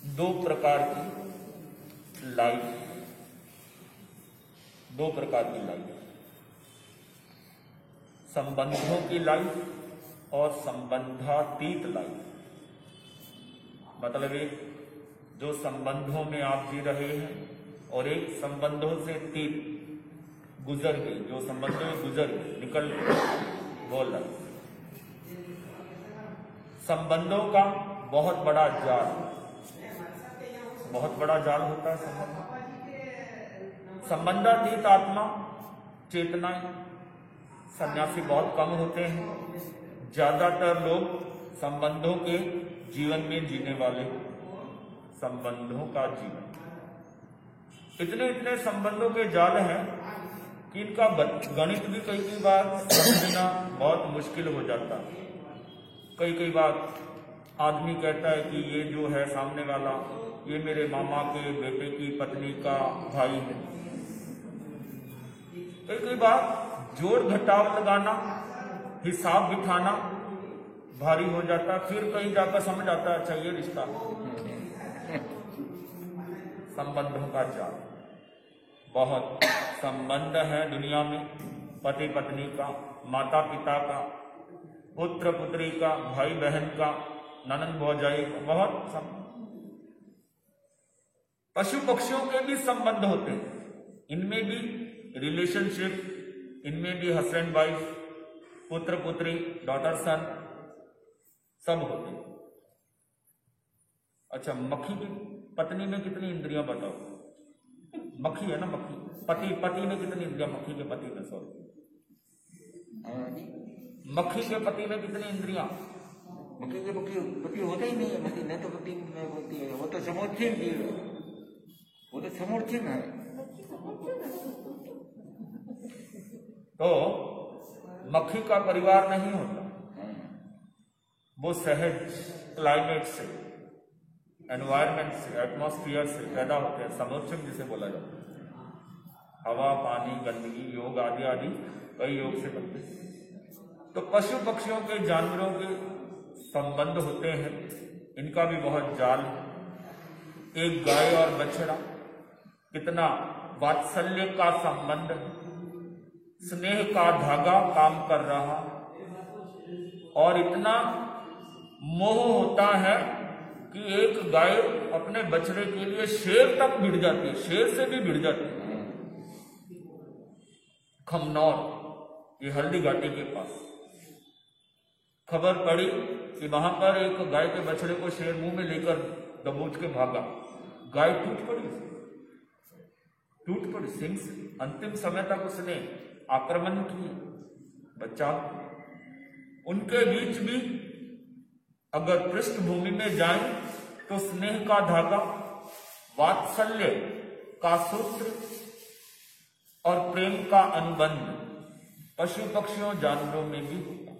दो प्रकार की लाइफ, संबंधों की लाइफ और संबंधातीत लाइफ। मतलब एक जो संबंधों में आप जी रहे हैं और एक संबंधों से तीत गुजर गई, जो संबंधों में गुजर गई, निकल बोल रहा। संबंधों का बहुत बड़ा जाल होता है संबंध। संबंधातीत आत्मा चेतनाएं सन्यासी बहुत कम होते हैं। ज्यादातर लोग संबंधों के जीवन में जीने वाले, संबंधों का जीवन। इतने संबंधों के जाल हैं कि इनका गणित भी कई बार समझना बहुत मुश्किल हो जाता है। कई बार आदमी कहता है कि ये जो है सामने वाला, ये मेरे मामा के बेटे की पत्नी का भाई है। कई बार जोड़ घटाव लगाना, हिसाब बिठाना भारी हो जाता। फिर कहीं जाकर समझ आता है अच्छा ये रिश्ता। संबंधों का जाल, बहुत संबंध है दुनिया में। पति पत्नी का, माता पिता का, पुत्र पुत्री का, भाई बहन का, ननंद भौजाई का, बहुत संबंध। पशु पक्षियों के भी संबंध होते हैं, इनमें भी रिलेशनशिप, इनमें भी हस्बैंड वाइफ, पुत्र पुत्री, डॉटर सन, सब होते हैं। अच्छा, मक्खी की पत्नी में कितनी इंद्रियां बताओ? मक्खी है ना, मक्खी। पति में कितनी इंद्रियां? मक्खी के पति में, सॉरी, मक्खी के पति में कितनी इंद्रियां? मक्खी के पति होता ही नहीं है। मक्खी नहीं तो पति में होती है, वो तो समोच्चय जीव है, वो तो समोच्चय है। तो मक्खी का परिवार नहीं होता, वो सहज क्लाइमेट से, एनवायरमेंट से, एटमॉस्फेयर से पैदा होते हैं। समोच्चय जिसे बोला जाता है। हवा, पानी, गंदगी, योग आदि आदि कई योग से बनते हैं। तो पशु पक्षियों के, जानवरों के संबंध होते हैं, इनका भी बहुत जाल है। एक गाय और बछड़ा, कितना वात्सल्य का संबंध, स्नेह का धागा काम कर रहा, और इतना मोह होता है कि एक गाय अपने बछड़े के लिए शेर तक भिड़ जाती है, शेर से भी भिड़ जाती है। खमनौर, ये हल्दी घाटी के पास, खबर पड़ी कि वहां पर एक गाय के बछड़े को शेर मुंह में लेकर दबोच के भागा। गाय टूट पड़ी सिंह से। अंतिम समय तक उसने आक्रमण किए, बचाव। उनके बीच भी अगर पृष्ठभूमि में जाए तो स्नेह का धागा, वात्सल्य का सूत्र और प्रेम का अनुबंध पशु पक्षियों, जानवरों में भी होता।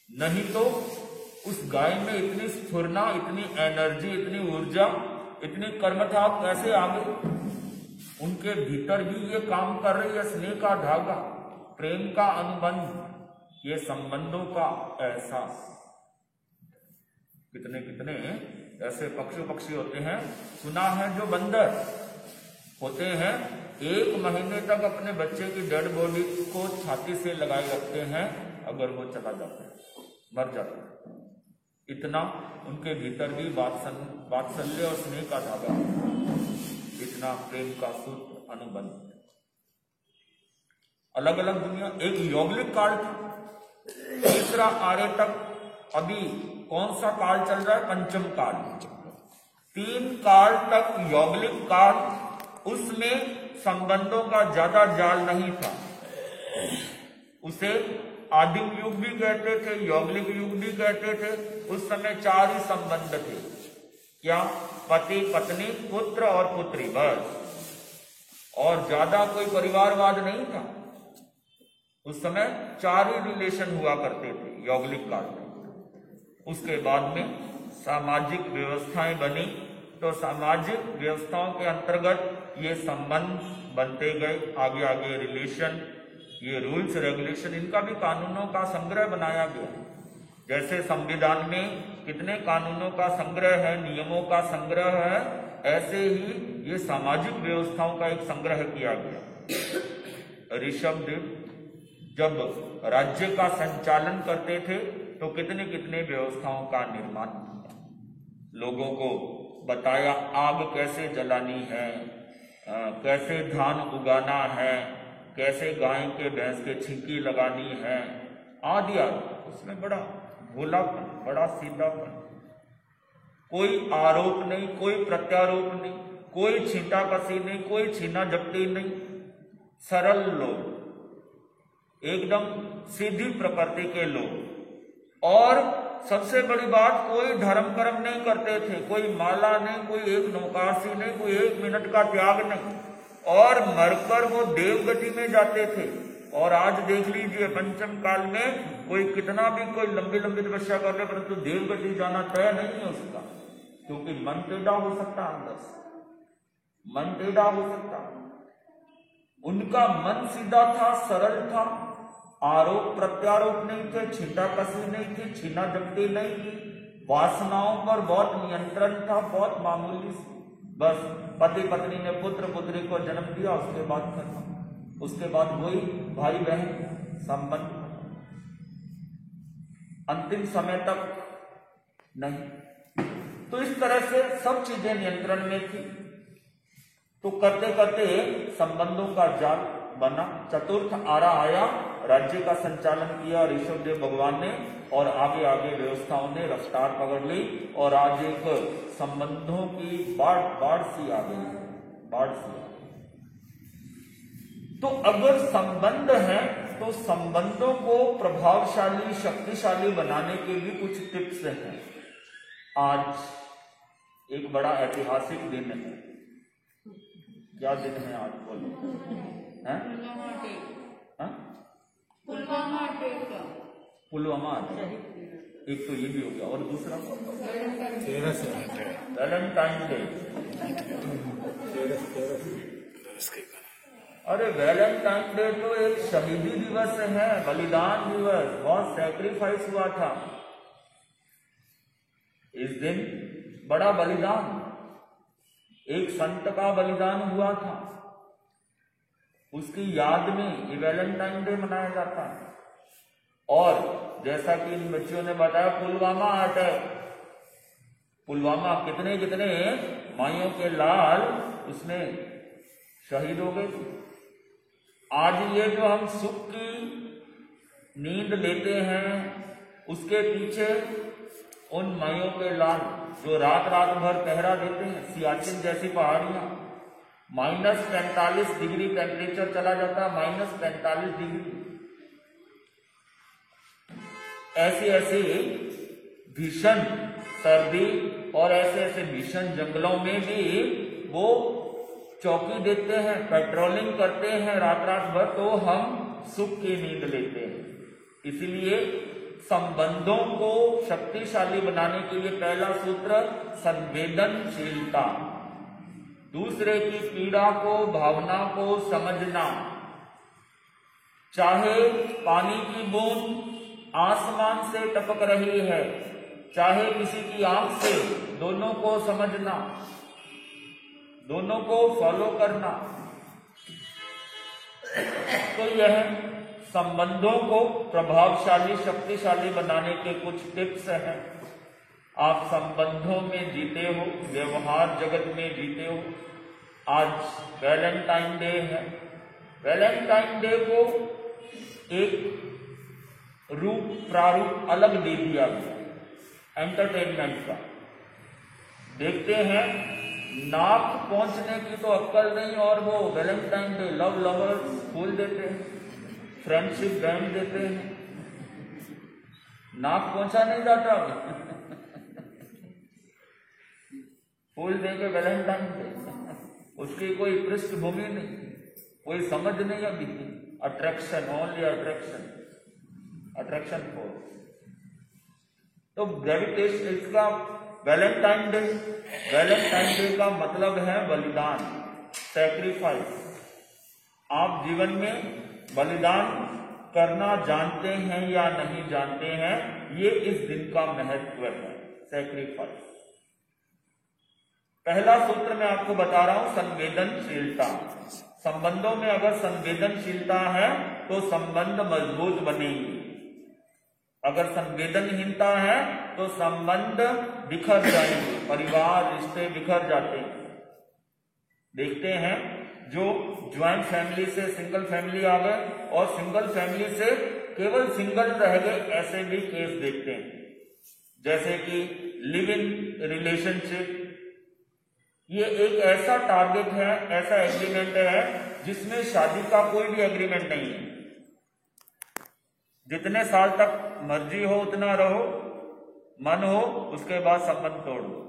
नहीं तो उस गाय में इतनी स्फुरना, इतनी एनर्जी, इतनी ऊर्जा, इतनी कर्मठा कैसे आ गई? उनके भीतर भी ये काम कर रही है, स्नेह का धागा, प्रेम का अनुबंध, ये संबंधों का एहसास। कितने ऐसे पक्षी होते हैं, सुना है, जो बंदर होते हैं, 1 महीने तक अपने बच्चे की डेड बॉडी को छाती से लगाए रखते हैं। अगर वो चला जाता है, मर जाता है। इतना उनके भीतर भी वात्सल्य और स्नेह का धागा, इतना प्रेम का सूत्र, अनुबंध। अलग अलग दुनिया। एक यौगिक काल था, तीसरा आर्य तक। अभी कौन सा काल चल रहा है? पंचम काल। 3 काल तक यौगिक काल, उसमें संबंधों का ज्यादा जाल नहीं था। उसे आदिम युग भी कहते थे, यौगिक युग भी कहते थे। उस समय 4 ही संबंध थे। क्या? पति पत्नी, पुत्र और पुत्री, बस। और ज्यादा कोई परिवारवाद नहीं था। उस समय 4 ही रिलेशन हुआ करते थे यौगिक काल में। उसके बाद में सामाजिक व्यवस्थाएं बनी, तो सामाजिक व्यवस्थाओं के अंतर्गत ये संबंध बनते गए। आगे रिलेशन, ये रूल्स रेगुलेशन, इनका भी कानूनों का संग्रह बनाया गया। जैसे संविधान में कितने कानूनों का संग्रह है, नियमों का संग्रह है, ऐसे ही ये सामाजिक व्यवस्थाओं का एक संग्रह किया गया। ऋषभदेव जब राज्य का संचालन करते थे तो कितने कितने व्यवस्थाओं का निर्माण किया, लोगों को बताया आग कैसे जलानी है, कैसे धान उगाना है, कैसे गाय के भैंस के छिंकी लगानी है, आदि आदि। उसमें बड़ा भोलापन, बड़ा सीधापन, कोई आरोप नहीं, कोई प्रत्यारोप नहीं, कोई छींटाकसी नहीं, कोई छीना झपटी नहीं, सरल लोग, एकदम सीधी प्रकृति के लोग। और सबसे बड़ी बात, कोई धर्म कर्म नहीं करते थे, कोई माला नहीं, कोई एक नौकासी नहीं, कोई 1 मिनट का त्याग नहीं, और मरकर वो देवगति में जाते थे। और आज देख लीजिए पंचम काल में कोई कितना भी कोई लंबी लंबी तपस्या कर ले, परंतु देवगति जाना तय नहीं है उसका, क्योंकि मन टेढ़ा हो सकता, अंदर से मन टेढ़ा हो सकता। उनका मन सीधा था, सरल था, आरोप प्रत्यारोप नहीं थे, छींटाकसी नहीं थी, छीना झपटी नहीं थी, वासनाओं पर बहुत नियंत्रण था, बहुत मामूली सी। बस पति पत्नी ने पुत्र पुत्री को जन्म दिया, उसके बाद खत्म, उसके बाद वही भाई बहन संबंध, अंतिम समय तक नहीं। तो इस तरह से सब चीजें नियंत्रण में थी। तो करते करते संबंधों का जाल बना। चतुर्थ आरा आया, राज्य का संचालन किया ऋषभदेव भगवान ने, और आगे आगे व्यवस्थाओं ने रफ्तार पकड़ ली, और आज एक संबंधों की बाढ़ सी आ गई, बाढ़ सी आ गई। तो अगर संबंध है तो संबंधों को प्रभावशाली, शक्तिशाली बनाने के भी कुछ टिप्स हैं। आज एक बड़ा ऐतिहासिक दिन है। क्या दिन है आज, बोलो? हैं? पुलवामा अटैक, एक तो ये भी हो गया, और दूसरा वैलेंटाइन डे। अरे वैलेंटाइन डे तो एक शहीदी दिवस है, बलिदान दिवस, बहुत सैक्रिफाइस हुआ था इस दिन, बड़ा बलिदान, एक संत का बलिदान हुआ था, उसकी याद में ये वैलेंटाइन डे मनाया जाता है। और जैसा कि इन बच्चियों ने बताया, पुलवामा अटैक, पुलवामा कितने कितने माइयों के लाल उसमें शहीद हो गए थे। आज ये जो हम सुख की नींद लेते हैं, उसके पीछे उन माइयों के लाल जो रात रात भर पहरा देते हैं, सियाचिन जैसी पहाड़ियां, -45 डिग्री टेम्परेचर चला जाता, -45 डिग्री, ऐसी ऐसी भीषण सर्दी और ऐसे ऐसे भीषण जंगलों में भी वो चौकी देते हैं, पेट्रोलिंग करते हैं रात रात भर, तो हम सुख की नींद लेते हैं। इसलिए संबंधों को शक्तिशाली बनाने के लिए पहला सूत्र संवेदनशीलता, दूसरे की पीड़ा को, भावना को समझना। चाहे पानी की बूंद आसमान से टपक रही है, चाहे किसी की आंख से, दोनों को समझना, दोनों को फॉलो करना। तो यह संबंधों को प्रभावशाली, शक्तिशाली बनाने के कुछ टिप्स हैं। आप संबंधों में जीते हो, व्यवहार जगत में जीते हो। आज वैलेंटाइन डे है, वैलेंटाइन डे को एक रूप प्रारूप अलग दे दिया गया एंटरटेनमेंट का। देखते हैं, नाक पहुंचने की तो अक्कल नहीं, और वो वैलेंटाइन डे लव लवर्स फूल देते हैं, फ्रेंडशिप बैंड देते हैं, नाक पहुंचा नहीं जाता फूल देंगे वैलेंटाइन डे, उसकी कोई पृष्ठभूमि नहीं, कोई समझ नहीं अभी, attraction, only attraction, attraction force. तो ग्रेविटेशन, इसका वैलेंटाइन डे, वैलेंटाइन डे का मतलब है बलिदान, सैक्रिफाइस। आप जीवन में बलिदान करना जानते हैं या नहीं जानते हैं, ये इस दिन का महत्व है, सैक्रिफाइस। पहला सूत्र मैं आपको बता रहा हूं, संवेदनशीलता। संबंधों में अगर संवेदनशीलता है तो संबंध मजबूत बनेंगे, अगर संवेदनहीनता है तो संबंध बिखर जाएंगे, परिवार रिश्ते बिखर जाते हैं। देखते हैं जो ज्वाइंट फैमिली से सिंगल फैमिली आ गए और सिंगल फैमिली से केवल सिंगल रह गए, ऐसे भी केस देखते हैं। जैसे कि लिव इन रिलेशनशिप, ये एक ऐसा टारगेट है, ऐसा एग्रीमेंट है जिसमें शादी का कोई भी एग्रीमेंट नहीं है। जितने साल तक मर्जी हो उतना रहो, मन हो उसके बाद संबंध तोड़ो।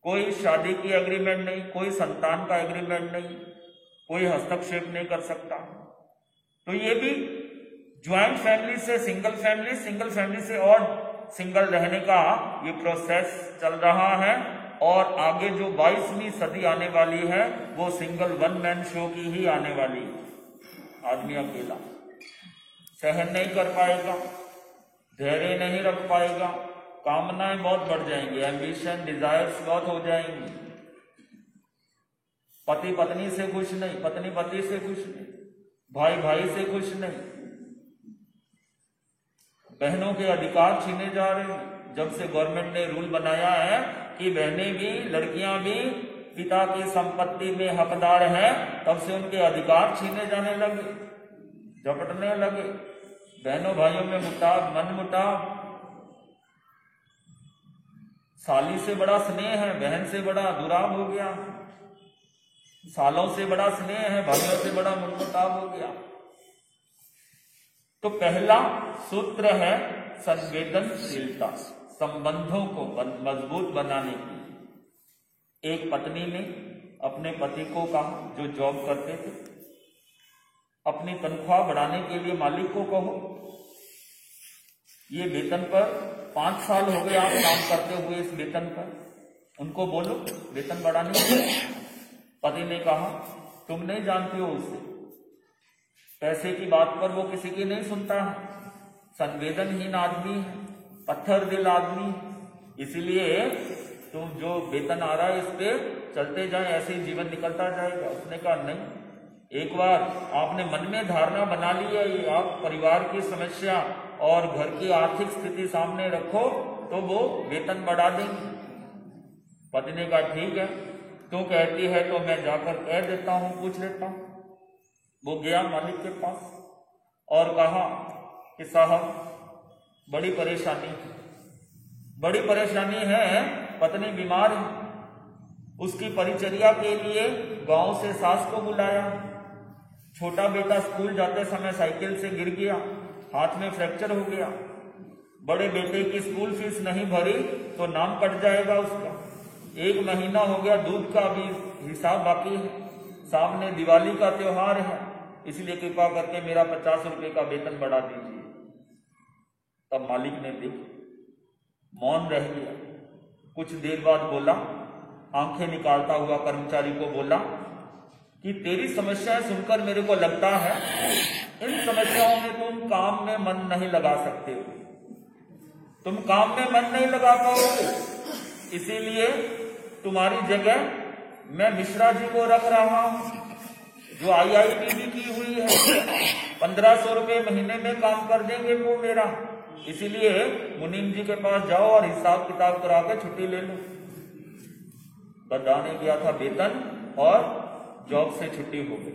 कोई शादी की एग्रीमेंट नहीं, कोई संतान का एग्रीमेंट नहीं, कोई हस्तक्षेप नहीं कर सकता। तो ये भी ज्वाइंट फैमिली से सिंगल फैमिली, सिंगल फैमिली से और सिंगल रहने का ये प्रोसेस चल रहा है। और आगे जो 22वीं सदी आने वाली है वो सिंगल वन मैन शो की ही आने वाली है। आदमी अकेला सहन नहीं कर पाएगा, धैर्य नहीं रख पाएगा, कामनाएं बहुत बढ़ जाएंगी, एम्बिशन डिजायर्स बहुत हो जाएंगी। पति पत्नी से खुश नहीं, पत्नी पति से खुश नहीं, भाई भाई से खुश नहीं, बहनों के अधिकार छीने जा रहे हैं। जब से गवर्नमेंट ने रूल बनाया है कि बहनें भी लड़कियां भी पिता की संपत्ति में हकदार हैं, तब से उनके अधिकार छीने जाने लगे, झपटने लगे। बहनों भाइयों में मुटाव, मन मुटाव। साली से बड़ा स्नेह है, बहन से बड़ा दुराव हो गया, सालों से बड़ा स्नेह है, भाइयों से बड़ा मनमुटाव हो गया। तो पहला सूत्र है संवेदनशीलता, संबंधों को मजबूत बनाने की। एक पत्नी ने अपने पति को कहा, जो जॉब करते थे, अपनी तनख्वाह बढ़ाने के लिए मालिक को कहो, ये वेतन पर 5 साल हो गए आप काम करते हुए, इस वेतन पर उनको बोलो वेतन बढ़ाने के लिए। पति ने कहा तुम नहीं जानती हो उसे, पैसे की बात पर वो किसी की नहीं सुनता है, संवेदनहीन आदमी है, पत्थर दिल आदमी, इसीलिए तुम जो वेतन आ रहा है इस पे चलते जाए, ऐसे ही जीवन निकलता जाएगा। उसने कहा नहीं, एक बार आपने मन में धारणा बना ली है, ये आप परिवार की समस्या और घर की आर्थिक स्थिति सामने रखो तो वो वेतन बढ़ा देंगे। पति ने कहा ठीक है, तू कहती है तो मैं जाकर कह देता हूं, पूछ लेता हूं। वो गया मालिक के पास और कहा कि साहब बड़ी परेशानी है, पत्नी बीमार है, उसकी परिचर्या के लिए गांव से सास को बुलाया, छोटा बेटा स्कूल जाते समय साइकिल से गिर गया, हाथ में फ्रैक्चर हो गया, बड़े बेटे की स्कूल फीस नहीं भरी तो नाम कट जाएगा उसका, 1 महीना हो गया दूध का भी हिसाब बाकी है, सामने दिवाली का त्योहार है, इसलिए कृपा करके मेरा 50 रुपए का वेतन बढ़ा दीजिए। तब मालिक ने देखा, मौन रह गया, कुछ देर बाद बोला, आंखें निकालता हुआ कर्मचारी को बोला कि तेरी समस्याएं सुनकर मेरे को लगता है इन समस्याओं में तुम काम में मन नहीं लगा सकते हो, तुम काम में मन नहीं लगा पाओगे, इसीलिए तुम्हारी जगह मैं मिश्रा जी को रख रहा हूं, जो IIT भी की हुई है, 1500 रुपए महीने में काम कर देंगे वो मेरा, इसीलिए मुनीम जी के पास जाओ और हिसाब किताब करा के छुट्टी ले लो। बढ़ाने गया था वेतन और जॉब से छुट्टी हो गई।